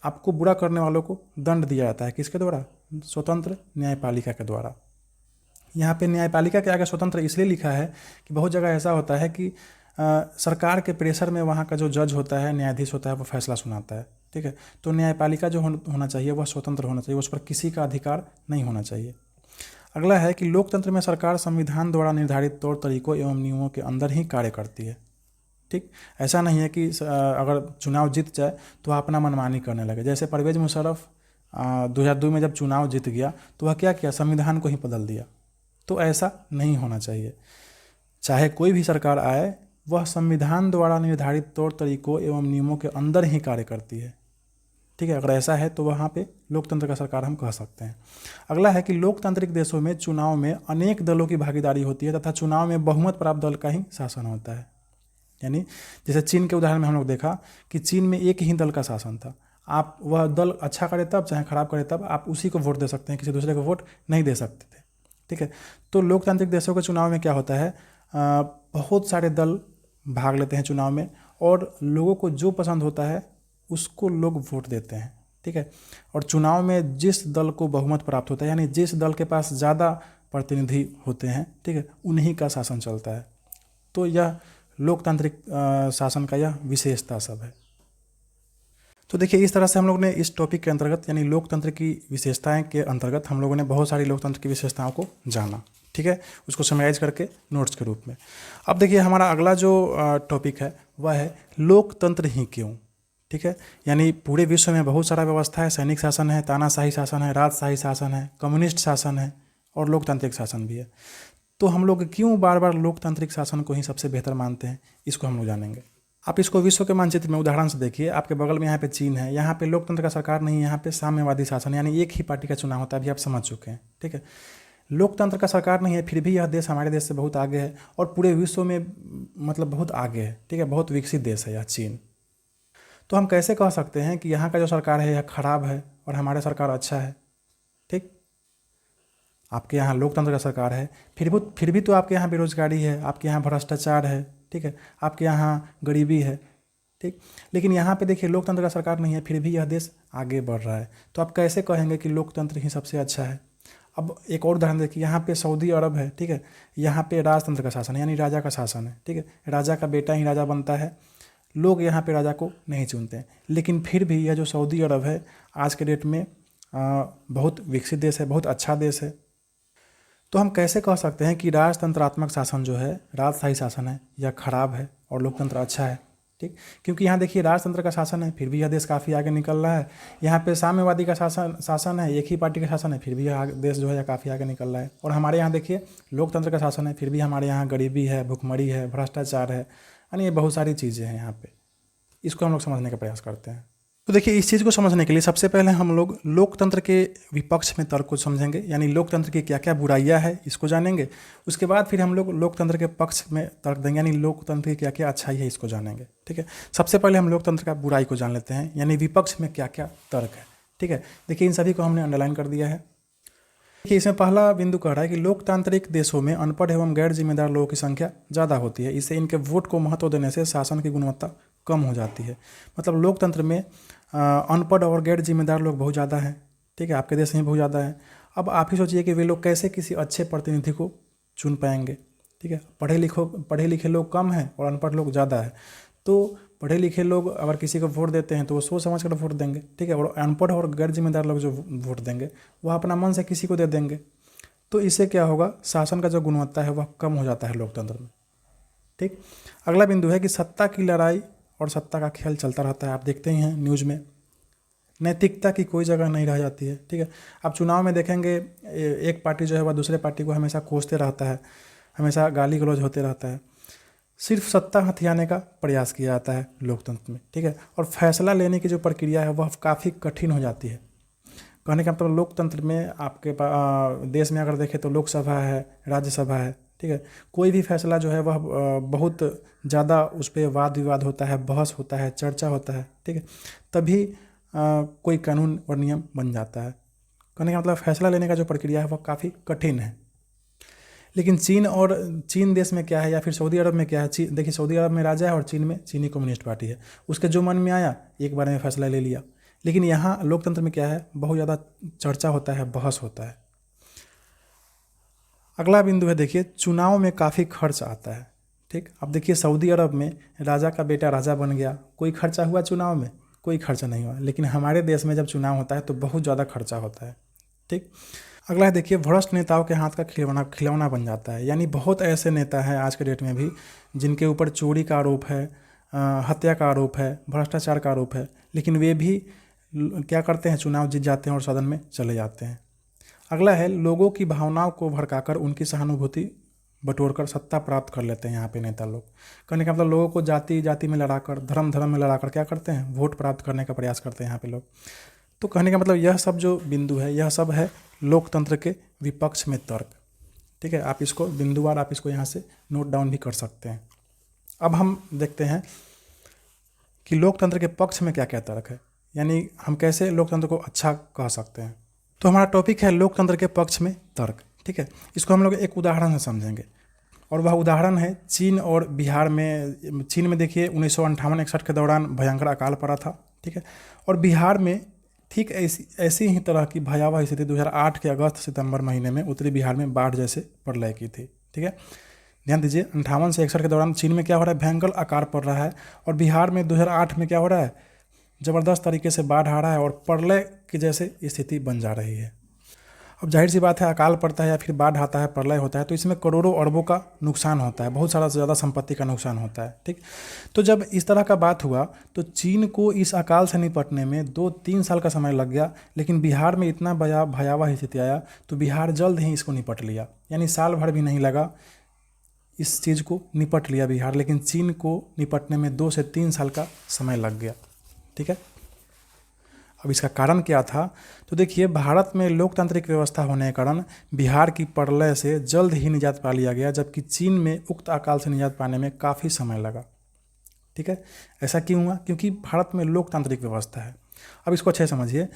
आपको बुरा करने वालों को दंड दिया जाता है, किसके द्वारा? स्वतंत्र न्यायपालिका के द्वारा। यहाँ पे न्यायपालिका के आगे स्वतंत्र इसलिए लिखा है कि बहुत जगह ऐसा होता है कि सरकार के प्रेशर में वहाँ का जो जज होता है, न्यायाधीश होता है, वो फैसला सुनाता है, ठीक है। तो न्यायपालिका जो होना चाहिए वह स्वतंत्र होना चाहिए, उस पर किसी का अधिकार नहीं होना चाहिए। अगला है कि लोकतंत्र में सरकार संविधान द्वारा निर्धारित तौर तरीकों एवं नियमों के अंदर ही कार्य करती है, ठीक। ऐसा नहीं है कि अगर चुनाव जीत जाए तो वह अपना मनमानी करने लगे। जैसे परवेज़ मुशर्रफ 2002 में जब चुनाव जीत गया तो वह क्या किया? संविधान को ही बदल दिया। तो ऐसा नहीं होना चाहिए। चाहे कोई भी सरकार आए वह संविधान द्वारा निर्धारित तौर तरीकों एवं नियमों के अंदर ही कार्य करती है, ठीक है। अगर ऐसा है तो वहाँ पे लोकतंत्र का सरकार हम कह सकते हैं। अगला है कि लोकतांत्रिक देशों में चुनाव में अनेक दलों की भागीदारी होती है तथा चुनाव में बहुमत प्राप्त दल का ही शासन होता है। यानी जैसे चीन के उदाहरण में हम लोग देखा कि चीन में एक ही दल का शासन था। आप वह दल अच्छा करे तब चाहे खराब करे तब आप उसी को वोट दे सकते हैं, किसी दूसरे को वोट नहीं दे सकते थे, ठीक है। तो लोकतांत्रिक देशों के चुनाव में क्या होता है, बहुत सारे दल भाग लेते हैं चुनाव में और लोगों को जो पसंद होता है उसको लोग वोट देते हैं, ठीक है। और चुनाव में जिस दल को बहुमत प्राप्त होता है यानी जिस दल के पास ज़्यादा प्रतिनिधि होते हैं, ठीक है, उन्हीं का शासन चलता है। तो यह लोकतांत्रिक शासन का यह विशेषता सब है। तो देखिए इस तरह से हम लोग ने इस टॉपिक के अंतर्गत यानी लोकतंत्र की विशेषताएं के अंतर्गत हम लोगों ने बहुत सारी लोकतंत्र की विशेषताओं को जाना, ठीक है, उसको समराइज करके नोट्स के रूप में। अब देखिए हमारा अगला जो टॉपिक है वह है लोकतंत्र ही क्यों, ठीक है। यानी पूरे विश्व में बहुत सारा व्यवस्था है, सैनिक शासन है, तानाशाही शासन है, राजशाही शासन है, कम्युनिस्ट शासन है और लोकतांत्रिक शासन भी है। तो हम लोग क्यों बार बार लोकतांत्रिक शासन को ही सबसे बेहतर मानते हैं, इसको हम लोग जानेंगे। आप इसको विश्व के मानचित्र में उदाहरण से देखिए। आपके बगल में यहाँ पे चीन है, यहाँ पे लोकतंत्र का सरकार नहीं है, यहाँ पे साम्यवादी शासन यानी एक ही पार्टी का चुनाव होता है, अभी आप समझ चुके हैं, ठीक है। लोकतंत्र का सरकार नहीं है फिर भी यह देश हमारे देश से बहुत आगे है और पूरे विश्व में मतलब बहुत आगे है, ठीक है, बहुत विकसित देश है यह चीन। तो हम कैसे कह सकते हैं कि यहाँ का जो सरकार है यह खराब है और हमारा सरकार अच्छा है, ठीक। आपके यहाँ लोकतंत्र का सरकार है फिर भी तो आपके यहाँ बेरोजगारी है, आपके यहाँ भ्रष्टाचार है, ठीक है, आपके यहाँ गरीबी है, ठीक। लेकिन यहाँ पे देखिए लोकतंत्र का सरकार नहीं है फिर भी यह देश आगे बढ़ रहा है। तो आप कैसे कहेंगे कि लोकतंत्र ही सबसे अच्छा है? अब एक और उदाहरण देखिए, यहाँ पे सऊदी अरब है, ठीक है, यहाँ पे राजतंत्र का शासन है यानी राजा का शासन है, ठीक है, राजा का बेटा ही राजा बनता है, लोग यहाँ पे राजा को नहीं चुनते हैं। लेकिन फिर भी यह जो सऊदी अरब है आज के डेट में बहुत विकसित देश है, बहुत अच्छा देश है। तो हम कैसे कह सकते हैं कि राजतंत्रात्मक शासन जो है, राजशाही शासन है, यह खराब है और लोकतंत्र अच्छा है, ठीक। क्योंकि यहाँ देखिए राजतंत्र का शासन है फिर भी यह देश काफ़ी आगे निकल रहा है। यहाँ पे साम्यवादी का शासन है, एक ही पार्टी का शासन है फिर भी यह देश जो है काफ़ी आगे निकल रहा है। और हमारे यहाँ देखिए लोकतंत्र का शासन है फिर भी हमारे यहाँ गरीबी है, भुखमरी है, भ्रष्टाचार है, यानी ये बहुत सारी चीज़ें हैं यहाँ पे। इसको हम लोग समझने का प्रयास करते हैं। तो देखिए इस चीज़ को समझने के लिए सबसे पहले हम लोग लोकतंत्र के विपक्ष में तर्क को समझेंगे, यानी लोकतंत्र की क्या क्या बुराइयां है इसको जानेंगे। उसके बाद फिर हम लोग लोकतंत्र के पक्ष में तर्क देंगे, यानी लोकतंत्र की क्या क्या अच्छाई है इसको जानेंगे, ठीक है। सबसे पहले हम लोकतंत्र का बुराई को जान लेते हैं, यानी विपक्ष में क्या क्या तर्क है, ठीक है। देखिए इन सभी को हमने अंडरलाइन कर दिया है। देखिए इसमें पहला बिंदु कह रहा है कि लोकतांत्रिक देशों में अनपढ़ एवं गैर जिम्मेदार लोगों की संख्या ज़्यादा होती है, इससे इनके वोट को महत्व देने से शासन की गुणवत्ता कम हो जाती है। मतलब लोकतंत्र में अनपढ़ और गैर जिम्मेदार लोग बहुत ज़्यादा हैं, ठीक है, आपके देश में बहुत ज़्यादा है। अब आप ही सोचिए कि वे लोग कैसे किसी अच्छे प्रतिनिधि को चुन पाएंगे, ठीक है। पढ़े लिखे लोग कम हैं और अनपढ़ लोग ज़्यादा है। तो पढ़े लिखे लोग अगर किसी को वोट देते हैं तो वो सोच समझ कर वोट देंगे, ठीक है, और अनपढ़ और गैर जिम्मेदार लोग जो वोट देंगे वह अपना मन से किसी को दे देंगे। तो इससे क्या होगा, शासन का जो गुणवत्ता है वह कम हो जाता है लोकतंत्र में, ठीक। अगला बिंदु है कि सत्ता की लड़ाई और सत्ता का खेल चलता रहता है, आप देखते ही हैं न्यूज़ में, नैतिकता की कोई जगह नहीं रह जाती है। ठीक है, आप चुनाव में देखेंगे एक पार्टी जो है वह दूसरे पार्टी को हमेशा कोसते रहता है, हमेशा गाली गलौज होते रहता है, सिर्फ सत्ता हथियाने का प्रयास किया जाता है लोकतंत्र में। ठीक है, और फैसला लेने की जो प्रक्रिया है वह काफ़ी कठिन हो जाती है। कहने का मतलब लोकतंत्र में आपके देश में अगर देखें तो लोकसभा है, राज्यसभा है। ठीक है, कोई भी फैसला जो है वह बहुत ज़्यादा उस पर वाद विवाद होता है, बहस होता है, चर्चा होता है। ठीक है, तभी कोई कानून और नियम बन जाता है। कहने का मतलब फैसला लेने का जो प्रक्रिया है वह काफ़ी कठिन है। लेकिन चीन देश में क्या है या फिर सऊदी अरब में क्या है, देखिए सऊदी अरब में राजा है और चीन में चीनी कम्युनिस्ट पार्टी है। उसके जो मन में आया एक बार में फैसला ले लिया। लेकिन यहाँ लोकतंत्र में क्या है, बहुत ज़्यादा चर्चा होता है, बहस होता है। अगला बिंदु है, देखिए चुनाव में काफ़ी खर्च आता है। ठीक, अब देखिए सऊदी अरब में राजा का बेटा राजा बन गया, कोई खर्चा हुआ चुनाव में? कोई खर्चा नहीं हुआ। लेकिन हमारे देश में जब चुनाव होता है तो बहुत ज़्यादा खर्चा होता है। ठीक, अगला है, देखिए भ्रष्ट नेताओं के हाथ का खिलौना बन जाता है। यानी बहुत ऐसे नेता हैं आज के डेट में भी जिनके ऊपर चोरी का आरोप है, हत्या का आरोप है, भ्रष्टाचार का आरोप है, लेकिन वे भी क्या करते हैं, चुनाव जीत जाते हैं और सदन में चले जाते हैं। अगला है, लोगों की भावनाओं को भड़काकर उनकी सहानुभूति बटोरकर सत्ता प्राप्त कर लेते हैं यहाँ पे नेता लोग। कहने का मतलब लोगों को जाति जाति में लड़ाकर, धर्म धर्म में लड़ाकर क्या करते हैं, वोट प्राप्त करने का प्रयास करते हैं यहाँ पे लोग। तो कहने का मतलब यह सब जो बिंदु है यह सब है लोकतंत्र के विपक्ष में तर्क। ठीक है, आप इसको बिंदुवार आप इसको यहाँ से नोट डाउन भी कर सकते हैं। अब हम देखते हैं कि लोकतंत्र के पक्ष में क्या क्या तर्क है, यानी हम कैसे लोकतंत्र को अच्छा कह सकते हैं। तो हमारा टॉपिक है लोकतंत्र के पक्ष में तर्क। ठीक है, इसको हम लोग एक उदाहरण से समझेंगे और वह उदाहरण है चीन और बिहार में। चीन में देखिए 1958-61 के दौरान भयंकर अकाल पड़ा था। ठीक है, और बिहार में ठीक ऐसी ही तरह की भयावह स्थिति 2008 के अगस्त सितंबर महीने में उत्तरी बिहार में बाढ़ जैसे प्रलय की थी। ठीक है, ध्यान दीजिए 58 से 61 के दौरान चीन में क्या हो रहा है, भयंकर अकाल पड़ रहा है, और बिहार में 2008 में क्या हो रहा है, ज़बरदस्त तरीके से बाढ़ आ रहा है और प्रलय की जैसे स्थिति बन जा रही है। अब जाहिर सी बात है, अकाल पड़ता है या फिर बाढ़ आता है, प्रलय होता है, तो इसमें करोड़ों अरबों का नुकसान होता है, बहुत सारा ज़्यादा संपत्ति का नुकसान होता है। ठीक, तो जब इस तरह का बात हुआ तो चीन को इस अकाल से निपटने में 2-3 साल का समय लग गया। लेकिन बिहार में इतना भयावह स्थिति आया तो बिहार जल्द ही इसको निपट लिया, यानी साल भर भी नहीं लगा, इस चीज़ को निपट लिया बिहार। लेकिन चीन को निपटने में 2 से 3 साल का समय लग गया। ठीक है, अब इसका कारण क्या था, तो देखिए भारत में लोकतांत्रिक व्यवस्था होने के कारण बिहार की प्रलय से जल्द ही निजात पा लिया गया, जबकि चीन में उक्त अकाल से निजात पाने में काफ़ी समय लगा। ठीक है, ऐसा क्यों हुआ, क्योंकि भारत में लोकतांत्रिक व्यवस्था है। अब इसको अच्छे समझिए,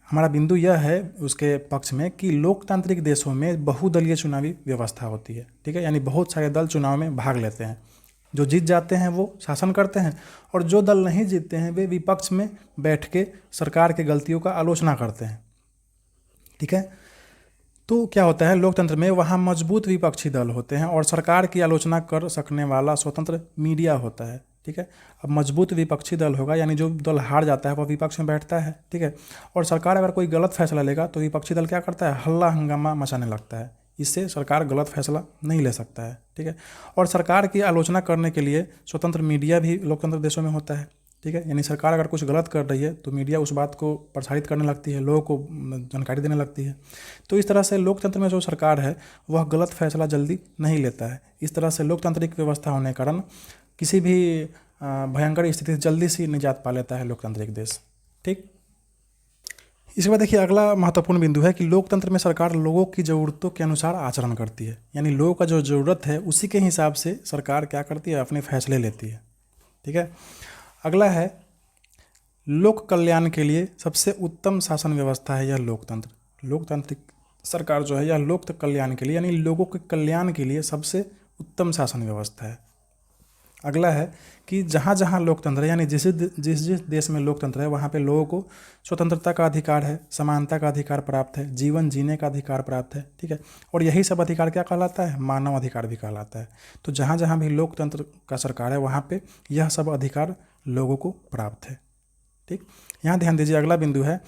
हमारा बिंदु यह है उसके पक्ष में कि लोकतांत्रिक देशों में बहुदलीय चुनावी व्यवस्था होती है। ठीक है, यानी बहुत सारे दल चुनाव में भाग लेते हैं, जो जीत जाते हैं वो शासन करते हैं और जो दल नहीं जीतते हैं वे विपक्ष में बैठ के सरकार के गलतियों का आलोचना करते हैं। ठीक है, तो क्या होता है लोकतंत्र में, वहाँ मजबूत विपक्षी दल होते हैं और सरकार की आलोचना कर सकने वाला स्वतंत्र मीडिया होता है। ठीक है, अब मजबूत विपक्षी दल होगा यानी जो दल हार जाता है वह विपक्ष में बैठता है। ठीक है, और सरकार अगर कोई गलत फैसला लेगा तो विपक्षी दल क्या करता है, हल्ला हंगामा मचाने लगता है। इससे सरकार गलत फैसला नहीं ले सकता है। ठीक है, और सरकार की आलोचना करने के लिए स्वतंत्र मीडिया भी लोकतंत्र देशों में होता है। ठीक है, यानी सरकार अगर कुछ गलत कर रही है तो मीडिया उस बात को प्रसारित करने लगती है, लोगों को जानकारी देने लगती है। तो इस तरह से लोकतंत्र में जो सरकार है वह गलत फैसला जल्दी नहीं लेता है। इस तरह से लोकतांत्रिक व्यवस्था होने के कारण किसी भी भयंकर स्थिति से जल्दी से निजात पा लेता है लोकतांत्रिक देश। ठीक, इसके बाद देखिए अगला महत्वपूर्ण बिंदु है कि लोकतंत्र में सरकार लोगों की ज़रूरतों के अनुसार आचरण करती है, यानी लोगों का जो ज़रूरत है उसी के हिसाब से सरकार क्या करती है, अपने फैसले लेती है। ठीक है, अगला है लोक कल्याण के लिए सबसे उत्तम शासन व्यवस्था है यह लोकतंत्र। लोकतांत्रिक सरकार जो है यह लोक कल्याण के लिए यानी लोगों के कल्याण के लिए सबसे उत्तम शासन व्यवस्था है। अगला है कि जहाँ जहाँ लोकतंत्र है यानी जिस जिस देश में लोकतंत्र है वहाँ पे लोगों को स्वतंत्रता का अधिकार है, समानता का अधिकार प्राप्त है, जीवन जीने का अधिकार प्राप्त है। ठीक है, और यही सब अधिकार क्या कहलाता है, मानव अधिकार भी कहलाता है। तो जहाँ जहाँ भी लोकतंत्र का सरकार है वहाँ पे यह सब अधिकार लोगों को प्राप्त है। ठीक, यहाँ ध्यान दीजिए, अगला बिंदु है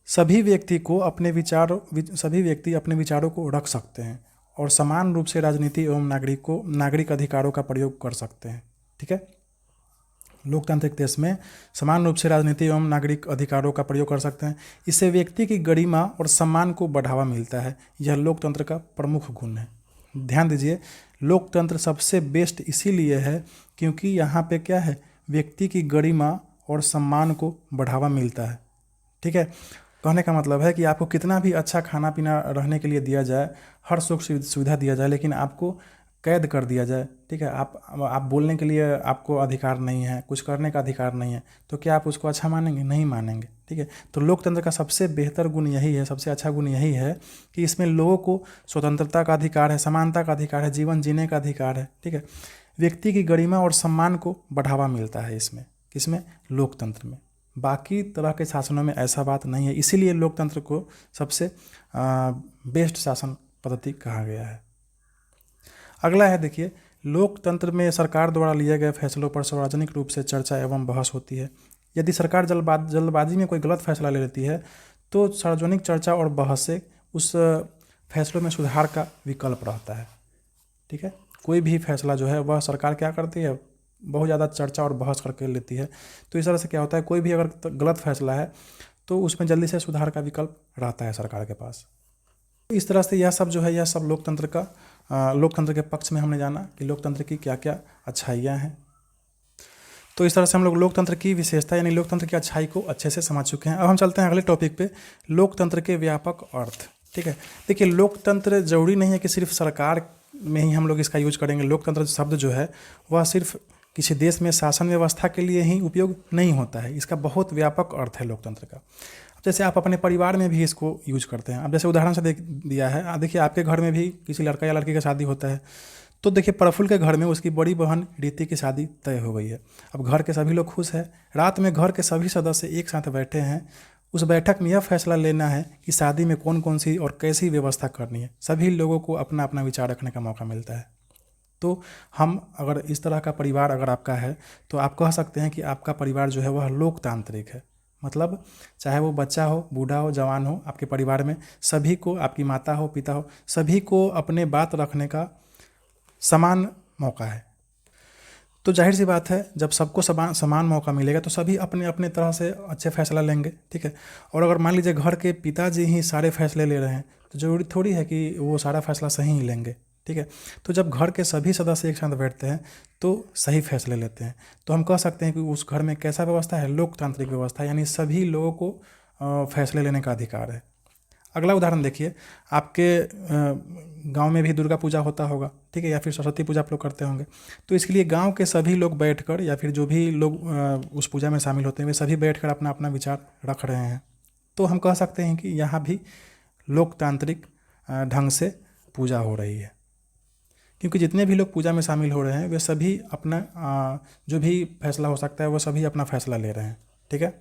सभी व्यक्ति अपने विचारों को रख सकते हैं और समान रूप से राजनीति एवं नागरिक अधिकारों का प्रयोग कर सकते हैं। ठीक है, लोकतांत्रिक देश में समान रूप से राजनीति एवं नागरिक अधिकारों का प्रयोग कर सकते हैं। इससे व्यक्ति की गरिमा और सम्मान को बढ़ावा मिलता है। यह लोकतंत्र का प्रमुख गुण है। ध्यान दीजिए, लोकतंत्र सबसे बेस्ट इसीलिए है क्योंकि यहाँ पे क्या है, व्यक्ति की गरिमा और सम्मान को बढ़ावा मिलता है। ठीक है, कहने का मतलब है कि आपको कितना भी अच्छा खाना पीना रहने के लिए दिया जाए, हर सुख सुविधा दिया जाए, लेकिन आपको कैद कर दिया जाए, ठीक है, आप बोलने के लिए आपको अधिकार नहीं है, कुछ करने का अधिकार नहीं है, तो क्या आप उसको अच्छा मानेंगे? नहीं मानेंगे। ठीक है, तो लोकतंत्र का सबसे बेहतर गुण यही है, सबसे अच्छा गुण यही है कि इसमें लोगों को स्वतंत्रता का अधिकार है, समानता का अधिकार है, जीवन जीने का अधिकार है। ठीक है, व्यक्ति की गरिमा और सम्मान को बढ़ावा मिलता है इसमें, किसमें? लोकतंत्र में। बाकी तरह के शासनों में ऐसा बात नहीं है, इसीलिए लोकतंत्र को सबसे बेस्ट शासन पद्धति कहा गया है। अगला है, देखिए, लोकतंत्र में सरकार द्वारा लिए गए फैसलों पर सार्वजनिक रूप से चर्चा एवं बहस होती है। यदि सरकार जल्दबाजी में कोई गलत फैसला ले लेती है तो सार्वजनिक चर्चा और बहस से उस फैसलों में सुधार का विकल्प रहता है। ठीक है, कोई भी फैसला जो है वह सरकार क्या करती है, बहुत ज़्यादा चर्चा और बहस करके लेती है। तो इस तरह से क्या होता है, कोई भी अगर गलत फैसला है तो उसमें जल्दी से सुधार का विकल्प रहता है सरकार के पास। इस तरह से यह सब जो है, यह सब लोकतंत्र के पक्ष में हमने जाना कि लोकतंत्र की क्या क्या अच्छाइयाँ हैं। तो इस तरह से हम लोग लोकतंत्र की विशेषता यानी लोकतंत्र की अच्छाई को अच्छे से समझ चुके हैं। अब हम चलते हैं अगले टॉपिक पे, लोकतंत्र के व्यापक अर्थ। ठीक है, देखिए, लोकतंत्र जरूरी नहीं है कि सिर्फ सरकार में ही हम लोग इसका यूज करेंगे। लोकतंत्र शब्द जो है वह सिर्फ किसी देश में शासन व्यवस्था के लिए ही उपयोग नहीं होता है, इसका बहुत व्यापक अर्थ है लोकतंत्र का। जैसे आप अपने परिवार में भी इसको यूज करते हैं। अब जैसे उदाहरण से दिया है, देखिए, आपके घर में भी किसी लड़का या लड़की का शादी होता है, तो देखिए प्रफुल्ल के घर में उसकी बड़ी बहन रीति की शादी तय हो गई है। अब घर के सभी लोग खुश हैं। रात में घर के सभी सदस्य एक साथ बैठे हैं। उस बैठक में यह फैसला लेना है कि शादी में कौन कौन सी और कैसी व्यवस्था करनी है। सभी लोगों को अपना अपना विचार रखने का मौका मिलता है। तो हम अगर इस तरह का परिवार अगर आपका है तो आप कह सकते हैं कि आपका परिवार जो है वह लोकतांत्रिक है। मतलब चाहे वो बच्चा हो, बूढ़ा हो, जवान हो, आपके परिवार में सभी को, आपकी माता हो, पिता हो, सभी को अपने बात रखने का समान मौका है। तो जाहिर सी बात है, जब सबको समान मौका मिलेगा तो सभी अपने अपने तरह से अच्छे फैसला लेंगे। ठीक है, और अगर मान लीजिए घर के पिताजी ही सारे फैसले ले रहे हैं तो ज़रूरी थोड़ी है कि वो सारा फैसला सही ही लेंगे। ठीक है, तो जब घर के सभी सदस्य एक साथ बैठते हैं तो सही फैसले लेते हैं। तो हम कह सकते हैं कि उस घर में कैसा व्यवस्था है, लोकतांत्रिक व्यवस्था, यानी सभी लोगों को फैसले लेने का अधिकार है। अगला उदाहरण देखिए, आपके गांव में भी दुर्गा पूजा होता होगा, ठीक है, या फिर सरस्वती पूजा आप लोग करते होंगे। तो इसके लिए गांव के सभी लोग बैठकर, या फिर जो भी लोग उस पूजा में शामिल होते हैं वे सभी बैठकर अपना अपना विचार रख रहे हैं। तो हम कह सकते हैं कि यहाँ भी लोकतांत्रिक ढंग से पूजा हो रही है, क्योंकि जितने भी लोग पूजा में शामिल हो रहे हैं वे सभी अपना जो भी फैसला हो सकता है वो सभी अपना फैसला ले रहे हैं। ठीक है,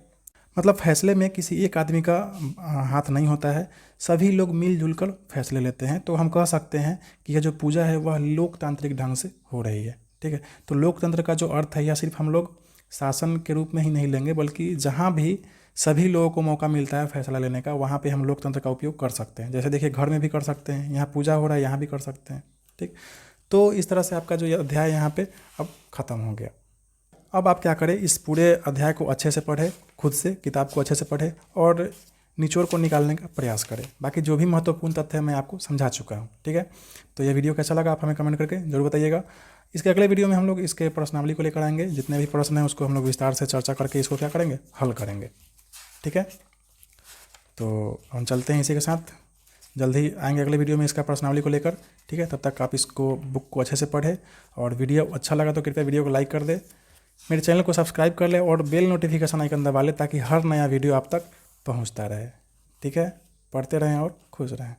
मतलब फैसले में किसी एक आदमी का हाथ नहीं होता है, सभी लोग मिलजुल कर फैसले लेते हैं। तो हम कह सकते हैं कि यह जो पूजा है वह लोकतांत्रिक ढंग से हो रही है। ठीक है, तो लोकतंत्र का जो अर्थ है यह सिर्फ हम लोग शासन के रूप में ही नहीं लेंगे, बल्कि जहाँ भी सभी लोगों को मौका मिलता है फैसला लेने का, वहाँ पे हम लोकतंत्र का उपयोग कर सकते हैं। जैसे देखिए, घर में भी कर सकते हैं, यहाँ पूजा हो रहा है यहाँ भी कर सकते हैं। ठीक, तो इस तरह से आपका जो अध्याय यहाँ पे अब ख़त्म हो गया। अब आप क्या करें, इस पूरे अध्याय को अच्छे से पढ़ें, खुद से किताब को अच्छे से पढ़ें और निचोड़ को निकालने का प्रयास करें। बाकी जो भी महत्वपूर्ण तथ्य है मैं आपको समझा चुका हूँ। ठीक है, तो यह वीडियो कैसा लगा आप हमें कमेंट करके जरूर बताइएगा। इसके अगले वीडियो में हम लोग इसके प्रश्नावली को लेकर आएंगे। जितने भी प्रश्न हैं उसको हम लोग विस्तार से चर्चा करके इसको क्या करेंगे, हल करेंगे। ठीक है, तो हम चलते हैं इसी के साथ, जल्द ही आएंगे अगले वीडियो में इसका प्रश्नावली को लेकर। ठीक है, तब तक आप इसको बुक को अच्छे से पढ़ें और वीडियो अच्छा लगा तो कृपया वीडियो को लाइक कर दे, मेरे चैनल को सब्सक्राइब कर ले और बेल नोटिफिकेशन आइकन दबा ले ताकि हर नया वीडियो आप तक पहुंचता रहे। ठीक है, पढ़ते रहें और खुश रहें।